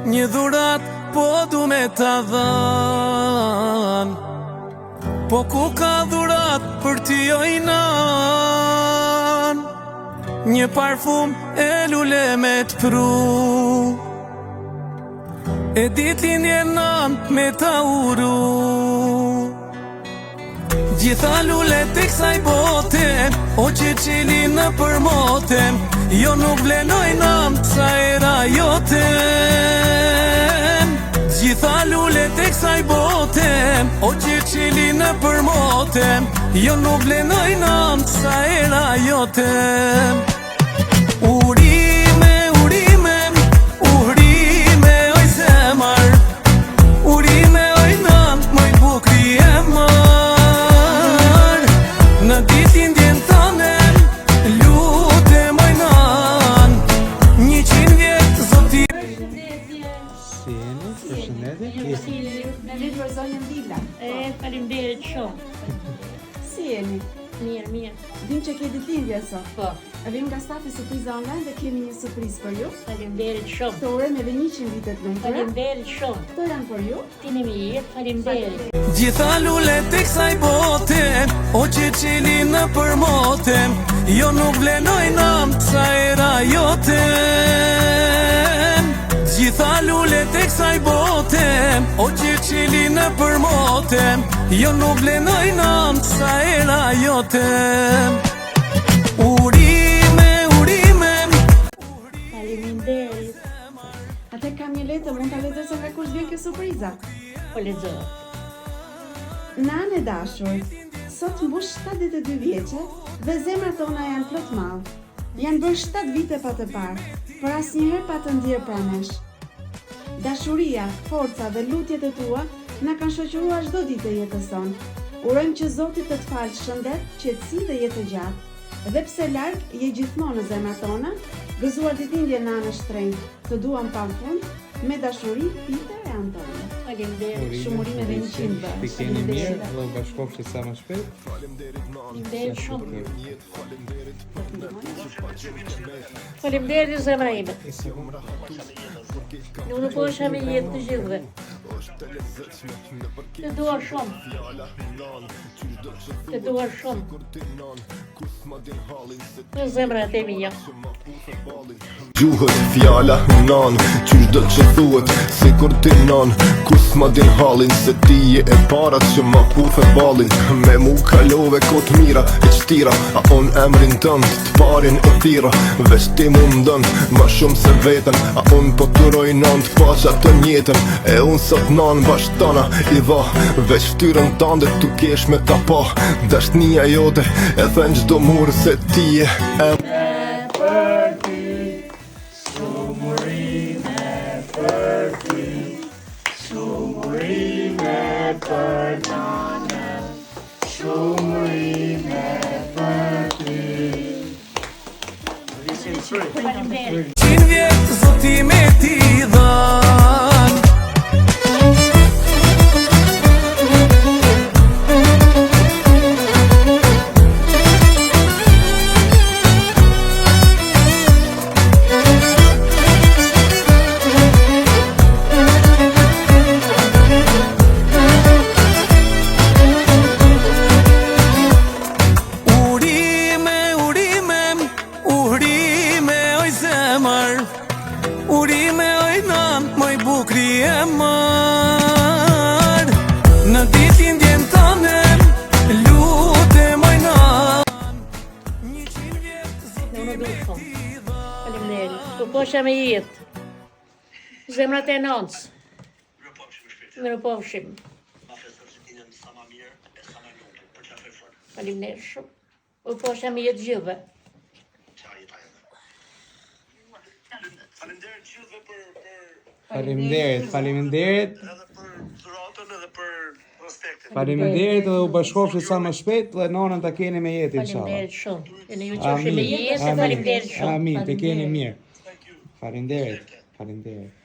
Një dhurat po du me ta dhan, po ku ka dhurat për ti ojnan? Një parfum e lule me t'pru, e dit lindje nan me ta uru. Gjitha lulet e kësaj bote, o që qili në përmotem, jo nuk blenoj nam sa era jotem. Gjitha lulet e kësaj bote, o që qili në përmotem, jo nuk blenoj nam sa era jotem. Urime, urime, urime oj zemar, urime oj nam, moj bukri e mar. Në ditin djen tanem, lute moj nan, 100 vjet zoti. Si jeni? Përshëndetje. Me litë për zonjën Dila. Faleminderit shumë. Si jeni? Mirë, mirë. Dim që ke ditëlindje sot. Po, Vim nga stafi Surpriza Online dhe kemi një surprizë për ju. faleminderit shumë. Të urojmë edhe 100 vite të lumtura. Faleminderit shumë. Këto janë për ju. Tini mirë, faleminderit. Gjitha lulet e kësaj bote, o që qili në përmotem, jo nuk blenoj nam sa era jotem. Gjitha lulet e kësaj bote, o që qili në përmotem, jo nuk blenoj nam sa era jotem. Urime, urime, Faleminderit. Atë kam një letër, mund ta lexoj nga kush vjen kjo surpriza. Po lexoj. Nanë e dashur, sot mbush 72 vjeçe dhe zemrat tona janë plot mall. Janë bërë 7 vite pa të parë, por asnjëherë pa të ndier pranë nesh. Dashuria, forca dhe lutjet e tua na kanë shoqëruar çdo ditë e jetës sonë. Urojmë që Zoti të të falë shëndet, qetësi dhe jetë të gjatë. Dhe pse larg, je gjithmonë në zemrat tona, gëzuar ditëlindje nanë shtrenjtë. Të duam pafund, me dashuri, Peter e Antoni. Faleminderit. Shumë urime dhe 100 bërë. Të keni mirë dhe u bashkofshit sa më shpejt. Faleminderit shumë. Faleminderit zemra ime. Nuk në po shë me jetë të gjithve. Të dua shumë. Të dua shumë. Në zemrat e mija. Gjuhët fjala nan, qysh do që thuhet, si kur ti nan, kus ma din halin, se ti je e parat që ma pufe balin. Me mu kalove kot mira e qtira, a on emrin tënd, t'parin e thira, veç ti mu mdën, ma shumë se vetën, a on po të rojnan t'paqa të njetën, e unë sot nan bashtana i dha, veç ftyrën tande t'u kesh me ta pa, dashnia jote e thën gjdo murë se ti je Faleminderit. 100 vjet zoti me ti dhan. Urime oj nan, moj bukri e mar. Në ditëlindjen tanem, lute moj nan, 100 vjet zoti me ti dhan. Faleminderit. Të po shë me jetë. Zemrat e nancë. Mirë pofshim. Faleminderit shumë. Të po shë me jetë gjithve. Faleminderit, faleminderit. Edhe për dhuratën edhe për respektin. Faleminderit dhe u bashkofshit sa më shpejt dhe nonën ta keni me jetë inshallah. Faleminderit shumë. E në ju qofshi me jetë, faleminderit shumë. Amin, të keni mirë. Faleminderit, faleminderit.